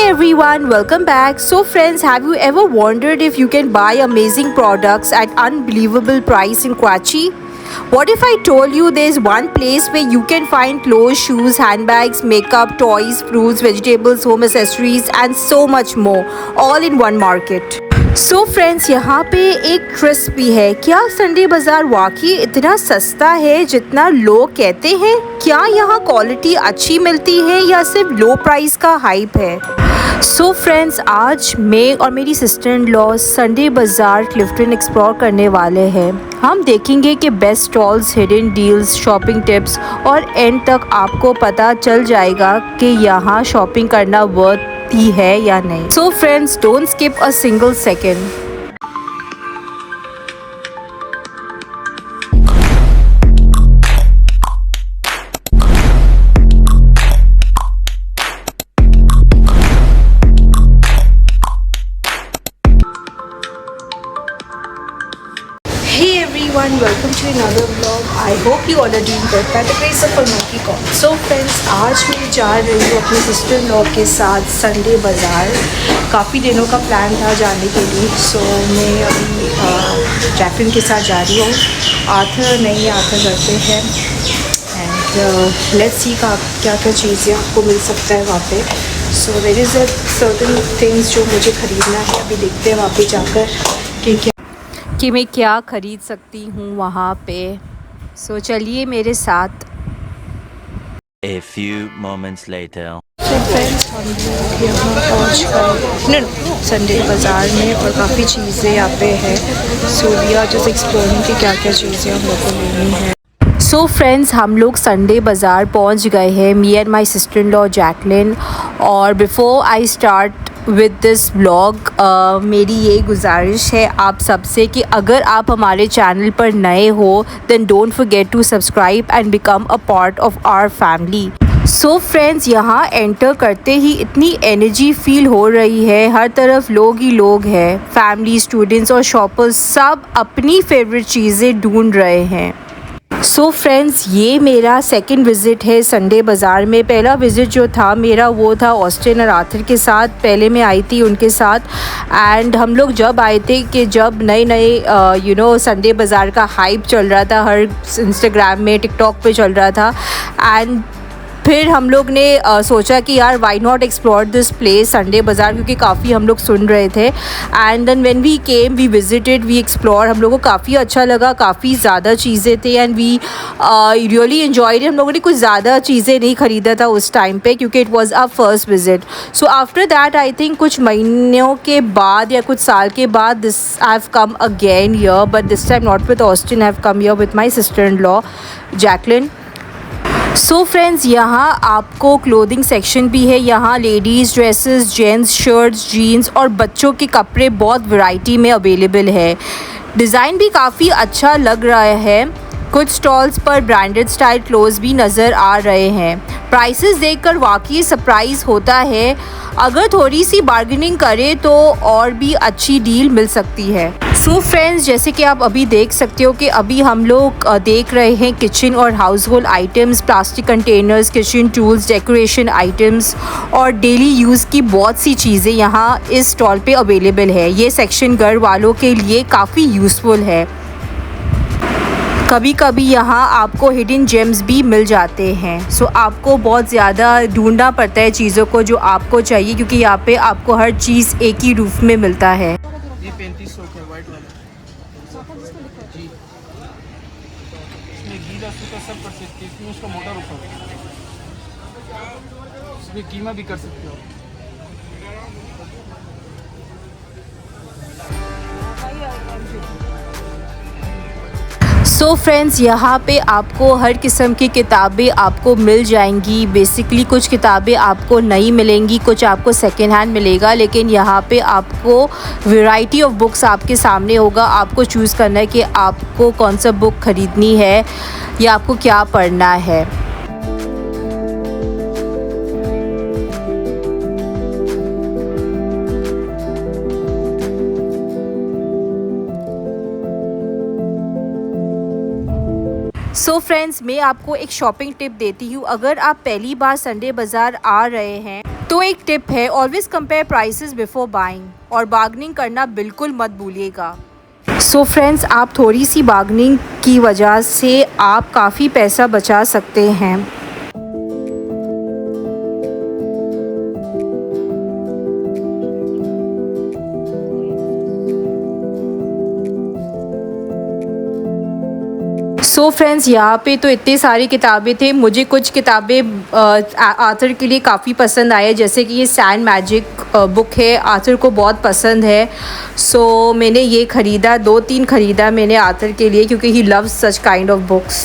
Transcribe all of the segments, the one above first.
everyone, welcome back. So friends, have you ever wondered if you can buy amazing products at unbelievable price in Karachi? What if I told you there's one place where you can find clothes, shoes, handbags, makeup, toys, fruits, vegetables, home accessories and so much more all in one market? So friends, यहाँ पे एक twist भी है। क्या Sunday बाज़ार वाकई इतना सस्ता है जितना लोग कहते हैं? क्या यहाँ क्वालिटी अच्छी मिलती है या सिर्फ लो प्राइस का हाइप है? सो फ्रेंड्स, आज मैं और मेरी सिस्टर इन लॉ संडे बाज़ार क्लिफ्टन एक्सप्लोर करने वाले हैं। हम देखेंगे कि best stalls, hidden deals, shopping tips और एंड तक आपको पता चल जाएगा कि यहाँ शॉपिंग करना वर्थ है या नहीं। So friends, don't skip a single second. Hey everyone, welcome to another vlog. I hope you all are doing good by the grace of Almighty God. So friends, आज मैं जा रही हूँ अपने सिस्टर इन लॉ के साथ Sunday बाज़ार। काफ़ी दिनों का प्लान था जाने के लिए। सो मैं अभी जैकलिन के साथ जा रही हूँ। आर्थर नहीं, आर्थर करते हैं एंड लेट्स सी क्या क्या चीज़ें आपको मिल सकता है वहाँ पे। So there is a certain things जो मुझे ख़रीदना है। अभी देखते हैं वहाँ पे जाकर कि मैं क्या ख़रीद सकती हूँ वहाँ पे। सो चलिए मेरे साथ। A few moments later. Friends, हम लोग यहाँ पहुँच गए संडे बाज़ार में और काफ़ी चीज़ें यहाँ पे है। So we are just exploring कि क्या क्या चीज़ें हम लोग को लेनी है। सो फ्रेंड्स, हम लोग संडे बाज़ार पहुँच गए हैं, me and my sister in law Jacqueline. और before I start with this vlog, मेरी ये गुजारिश है आप सबसे कि अगर आप हमारे चैनल पर नए हो then don't forget to subscribe and become a part of our family. So friends, यहाँ एंटर करते ही इतनी एनर्जी फील हो रही है। हर तरफ लोग ही लोग हैं। फैमिली, स्टूडेंट्स और शॉपर्स सब अपनी फेवरेट चीज़ें ढूंढ रहे हैं। सो फ्रेंड्स, ये मेरा सेकंड विज़िट है संडे बाज़ार में। पहला विज़िट जो था मेरा वो था ऑस्टिन और आर्थर के साथ। पहले मैं आई थी उनके साथ एंड हम लोग जब आए थे कि जब नए नए संडे बाज़ार का हाइप चल रहा था, हर इंस्टाग्राम में, टिकटॉक पे चल रहा था। एंड फिर हम लोग ने सोचा कि यार why not explore this place Sunday bazaar, क्योंकि काफ़ी हम लोग सुन रहे थे। And then when we came, we visited, we explore. हम लोग को काफ़ी अच्छा लगा, काफ़ी ज़्यादा चीज़ें थे एंड वी रियली एन्जॉयड। हम लोगों ने कुछ ज़्यादा चीज़ें नहीं ख़रीदा था उस टाइम पे क्योंकि it was our first visit. So after that I think कुछ महीनों के बाद या कुछ साल के बाद this I have come again here, but this time not with Austin, I have come here with my sister in law Jacqueline. So friends, यहाँ आपको क्लोथिंग सेक्शन भी है। यहाँ ladies dresses, gents shirts, jeans और बच्चों के कपड़े बहुत वैरायटी में अवेलेबल है। डिज़ाइन भी काफ़ी अच्छा लग रहा है। कुछ स्टॉल्स पर ब्रांडेड स्टाइल क्लोथ्स भी नज़र आ रहे हैं। प्राइसेस देखकर वाकई सरप्राइज़ होता है। अगर थोड़ी सी बार्गेनिंग करें तो और भी अच्छी डील मिल सकती है। सो फ्रेंड्स, जैसे कि आप अभी देख सकते हो कि अभी हम लोग देख रहे हैं किचन और house hold items, plastic containers, kitchen tools, decoration items और डेली यूज़ की बहुत सी चीज़ें यहाँ इस स्टॉल पे अवेलेबल है। ये सेक्शन घर वालों के लिए काफ़ी यूज़फुल है। कभी कभी यहाँ आपको हिडन जेम्स भी मिल जाते हैं। सो आपको बहुत ज़्यादा ढूंढना पड़ता है चीज़ों को जो आपको चाहिए, क्योंकि यहाँ पे आपको हर चीज़ एक ही रूफ में मिलता है। ये 3500 का वाइट वाला जी, इसमें गीला सूखा सब कर सकते हैं। इसमें उसका मोटा रूप है, इसमें कीमा भी कर सकते हो। सो फ्रेंड्स, यहाँ पे आपको हर किस्म की किताबें आपको मिल जाएंगी। बेसिकली कुछ किताबें आपको नई मिलेंगी, कुछ आपको सेकेंड हैंड मिलेगा, लेकिन यहाँ पे आपको वैरायटी ऑफ बुक्स आपके सामने होगा। आपको चूज़ करना है कि आपको कौन सा बुक ख़रीदनी है या आपको क्या पढ़ना है। सो फ्रेंड्स, मैं आपको एक शॉपिंग टिप देती हूँ। अगर आप पहली बार संडे बाज़ार आ रहे हैं तो एक टिप है, always compare prices before buying और बार्गेनिंग करना बिल्कुल मत भूलिएगा। सो फ्रेंड्स, आप थोड़ी सी बार्गेनिंग की वजह से आप काफ़ी पैसा बचा सकते हैं। सो फ्रेंड्स, यहाँ पे तो इतनी सारी किताबें थे। मुझे कुछ किताबें आर्थर के लिए काफ़ी पसंद आए, जैसे कि ये सैंड मैजिक बुक है, आर्थर को बहुत पसंद है। सो मैंने ये ख़रीदा, 2-3 ख़रीदा मैंने आर्थर के लिए, क्योंकि he loves such kind of books.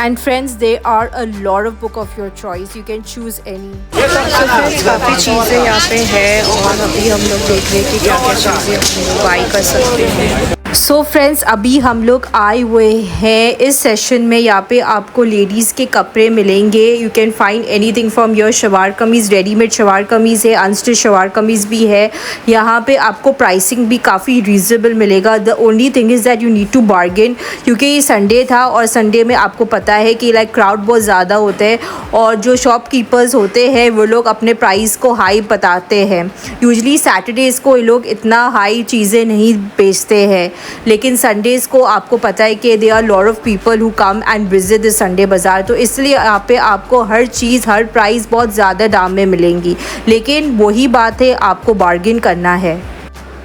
And friends, they are a lot of book of your choice, you can choose any. So friends, काफ़ी चीज़ें यहाँ पे है और अभी हम लोग देख रहे हैं कि क्या क्या चीज़ें हम लोग बाई कर सकते हैं। सो फ्रेंड्स, अभी हम लोग आए हुए हैं इस सेशन में। यहाँ पे आपको लेडीज़ के कपड़े मिलेंगे। You can find anything from your shalwar kameez, readymade salwar कमीज़ है, अनस्टिच शलवार कमीज़ भी है। यहाँ पे आपको प्राइसिंग भी काफ़ी रीज़नेबल मिलेगा। The only thing is that you need to bargain, क्योंकि ये संडे था और संडे में आपको पता है कि लाइक क्राउड बहुत ज़्यादा होता है और जो शॉपकीपर्स होते हैं वो लोग अपने प्राइस को हाई बताते हैं। यूजली सैटरडेज़ को ये लोग इतना हाई चीज़ें नहीं बेचते हैं, लेकिन संडेज़ को आपको पता है कि they are lot of people who come and visit the Sunday bazaar, तो इसलिए यहाँ पे आपको हर चीज़, हर प्राइस बहुत ज़्यादा दाम में मिलेंगी। लेकिन वही बात है, आपको बार्गेन करना है।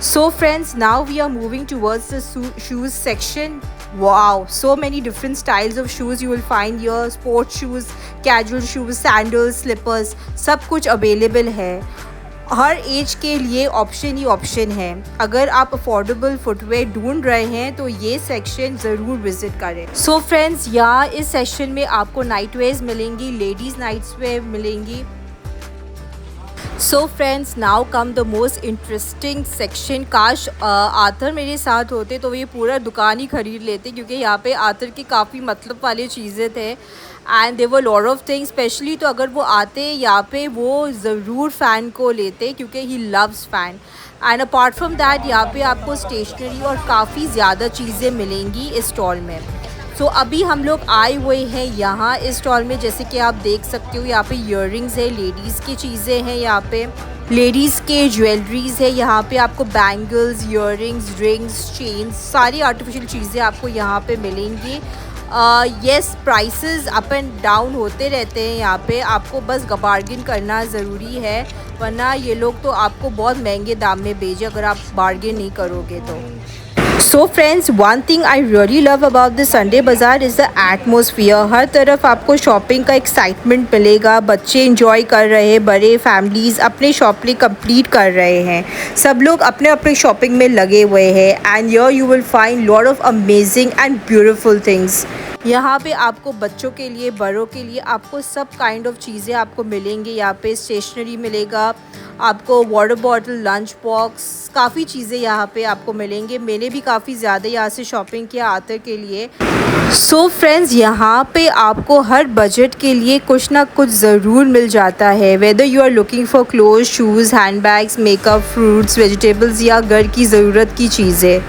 So friends, now we are moving towards the shoes section. Wow, so many different styles of shoes you will find here. Sports shoes, casual shoes, sandals, slippers, सब कुछ अवेलेबल है। हर एज के लिए ऑप्शन ही option है। अगर आप affordable footwear ढूंढ रहे हैं तो ये सेक्शन ज़रूर विज़िट करें। सो फ्रेंड्स, यहाँ इस सेक्शन में आपको नाइट वेयर्स मिलेंगी, लेडीज़ नाइट्स वेयर मिलेंगी। सो friends, now come the most interesting section. काश आर्थर मेरे साथ होते तो ये पूरा दुकान ही ख़रीद लेते, क्योंकि यहाँ पे आर्थर की काफ़ी मतलब वाली चीज़ें थे and there were lot of things. Specially तो अगर वो आते यहाँ पे, वो ज़रूर फ़ैन को लेते, क्योंकि he loves fan. And apart from that, यहाँ पे आपको स्टेशनरी और काफ़ी ज़्यादा चीज़ें मिलेंगी इस स्टॉल में। सो अभी हम लोग आए हुए हैं यहाँ इस स्टॉल में। जैसे कि आप देख सकते हो, यहाँ पे इयररिंग्स है, लेडीज़ की चीज़ें हैं, यहाँ पे लेडीज़ के ज्वेलरीज़ है। यहाँ पे आपको बैंगल्स, इयररिंग्स, रिंग्स, चेन्स, सारी आर्टिफिशियल चीज़ें आपको यहाँ पे मिलेंगी। Yes, prices up and down होते रहते हैं यहाँ पे, आपको बस बार्गेन करना ज़रूरी है, वरना ये लोग तो आपको बहुत महंगे दाम में बेचे अगर आप बार्गेन नहीं करोगे तो। So friends, one thing I really love about the Sunday बाज़ार इज़ द एटमोसफियर। हर तरफ आपको शॉपिंग का एक्साइटमेंट मिलेगा। बच्चे इंजॉय कर रहे हैं, बड़े फैमिलीज़ अपने शॉपिंग कंप्लीट कर रहे हैं, सब लोग अपने अपने शॉपिंग में लगे हुए हैं। And here you will find lot of amazing and beautiful things. यहाँ पे आपको बच्चों के लिए, बड़ों के लिए, आपको सब काइंड ऑफ चीज़ें आपको मिलेंगी। यहाँ पे स्टेशनरी मिलेगा, आपको वाटर बॉटल, लंच बॉक्स, काफ़ी चीज़ें यहाँ पे आपको मिलेंगे। मैंने भी काफ़ी ज़्यादा यहाँ से शॉपिंग किया आर्थर के लिए। सो फ्रेंड्स, यहाँ पे आपको हर बजट के लिए कुछ ना कुछ ज़रूर मिल जाता है। Whether you are looking for cloth, shoes, hand bags, makeup, fruits, vegetables या घर की ज़रूरत की चीज़ें,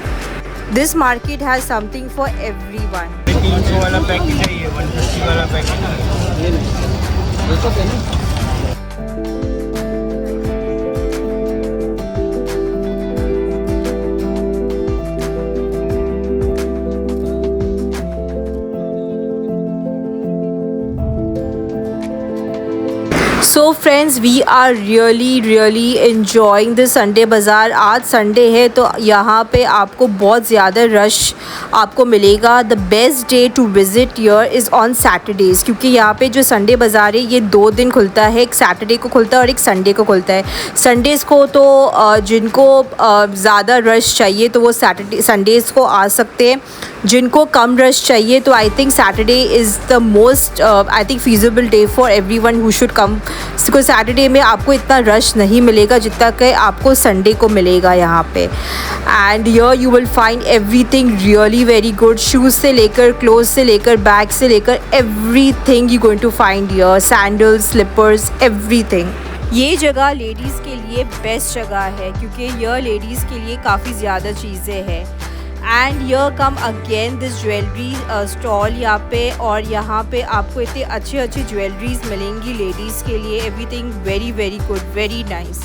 this market has something for everyone. 300 वाला पैकेट है, ये 150 वाला पैकेट है। So friends, we are really enjoying the Sunday बाज़ार। आज संडे है तो यहाँ पे आपको बहुत ज़्यादा रश आपको मिलेगा। The best day to visit here is on Saturdays, क्योंकि यहाँ पे जो संडे बाज़ार है ये 2 दिन खुलता है, एक सैटरडे को खुलता है और एक संडे को खुलता है। संडेज़ को तो जिनको ज़्यादा रश चाहिए तो वो संडेज़ को आ सकते हैं। जिनको कम रश चाहिए तो I think Saturday is the most I think feasible day for everyone who should come. Because Saturday में आपको इतना रश नहीं मिलेगा जितना कि आपको संडे को मिलेगा यहाँ पे। And here you will find everything really very good. Shoes से लेकर, क्लोथ से लेकर, बैग से लेकर, everything you going to find here. Sandals, slippers, everything. ये जगह लेडीज़ के लिए बेस्ट जगह है, क्योंकि यह लेडीज़ के लिए काफ़ी ज़्यादा चीज़ें हैं। And yeah come again this jewellery stall यहाँ पे, और यहाँ पे आपको इतने अच्छे अच्छे ज्वेलरीज मिलेंगी लेडीज़ के लिए. Everything very very good, very nice.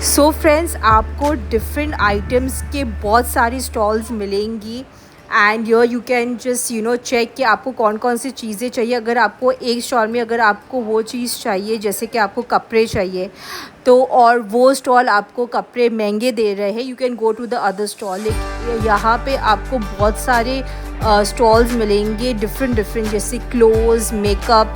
So friends, आपको डिफरेंट आइटम्स के बहुत सारी स्टॉल्स मिलेंगी and you can just check कि आपको कौन कौन सी चीज़ें चाहिए. अगर आपको एक स्टॉल में अगर आपको वो चीज़ चाहिए जैसे कि आपको कपड़े चाहिए तो, और वो स्टॉल आपको कपड़े महंगे दे रहे हैं, you can go to the other stall. यहाँ पे आपको बहुत सारे स्टॉल्स मिलेंगे डिफरेंट जैसे clothes, makeup,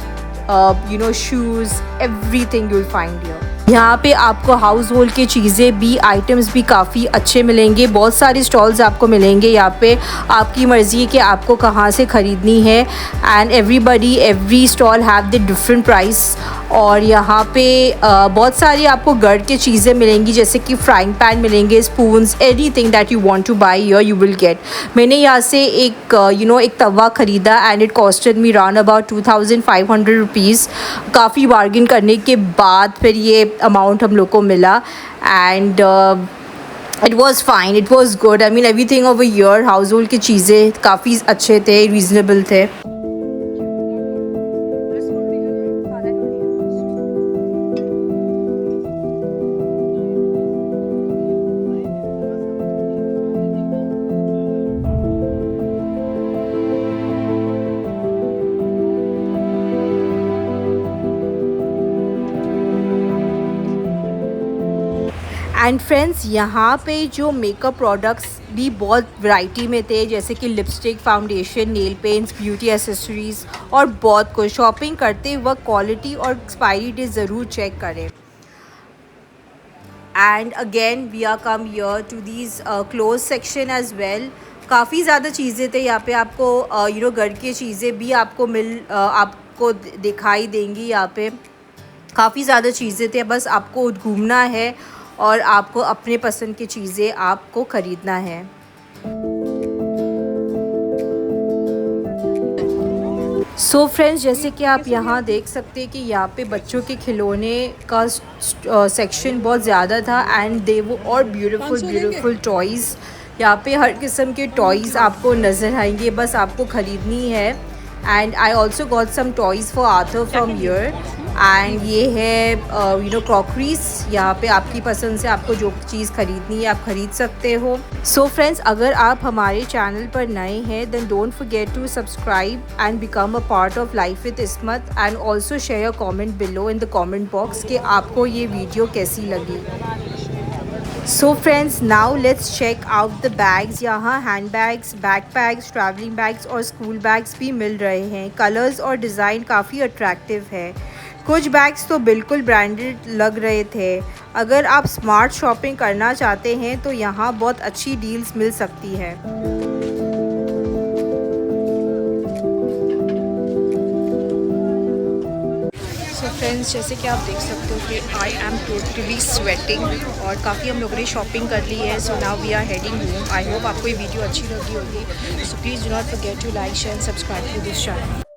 shoes, everything you will find here. यहाँ पे आपको हाउस होल्ड की चीज़ें भी, आइटम्स भी काफ़ी अच्छे मिलेंगे. बहुत सारे स्टॉल्स आपको मिलेंगे यहाँ पे. आपकी मर्ज़ी है कि आपको कहाँ से ख़रीदनी है. And every stall have the different price. और यहाँ पे बहुत सारी आपको घर की चीज़ें मिलेंगी जैसे कि फ्राइंग पैन मिलेंगे, spoons, anything that you want to buy here you will get. मैंने यहाँ से एक एक तवा ख़रीदा and it costed me round about 2500 rupees. काफ़ी बार्गिन करने के बाद फिर ये अमाउंट हम लोग को मिला and it was fine, it was good. I mean everything over here, house hold की चीज़ें काफ़ी अच्छे थे, रीज़नेबल थे. एंड फ्रेंड्स, यहाँ पे जो मेकअप प्रोडक्ट्स भी बहुत वैरायटी में थे जैसे कि lipstick, foundation, nail paints, beauty accessories और बहुत कुछ. शॉपिंग करते वक्त क्वालिटी और एक्सपायरी डेट ज़रूर चेक करें. And again we are come here to these cloth section as well. काफ़ी ज़्यादा चीज़ें थे यहाँ पे. आपको घर की चीज़ें भी आपको दिखाई देंगी. यहाँ पे काफ़ी ज़्यादा चीज़ें थे, बस आपको घूमना है और आपको अपने पसंद की चीज़ें आपको ख़रीदना है. सो फ्रेंड्स, जैसे कि आप यहाँ देख सकते हैं कि यहाँ पे बच्चों के खिलौने का सेक्शन बहुत ज़्यादा था एंड दे वो और ब्यूटीफुल टॉयज़. यहाँ पे हर किस्म के टॉयज़ आपको नज़र आएंगे, बस आपको ख़रीदनी है. And I also got some toys for Arthur from here. And ये है क्रॉकरीज. यहाँ पे आपकी पसंद से आपको जो चीज़ ख़रीदनी है आप ख़रीद सकते हो. सो फ्रेंड्स, अगर आप हमारे चैनल पर नए हैं then don't forget to subscribe and become a part of life with Ismat. And also share a comment below in the comment box कि आपको ये वीडियो कैसी लगी. So friends, now let's check out the bags. यहाँ hand bags, backpacks, travelling bags और school bags भी मिल रहे हैं. कलर्स और डिज़ाइन काफ़ी अट्रैक्टिव है. कुछ बैग्स तो बिल्कुल ब्रांडेड लग रहे थे. अगर आप स्मार्ट शॉपिंग करना चाहते हैं तो यहाँ बहुत अच्छी डील्स मिल सकती है. सो फ्रेंड्स, जैसे कि आप देख सकते हो कि आई एम टोटली स्वेटिंग और काफ़ी हम लोगों ने शॉपिंग कर ली है. So now we are heading home. I hope आपको ये वीडियो अच्छी लगी होगी. So please do not forget to like, share and subscribe to this channel.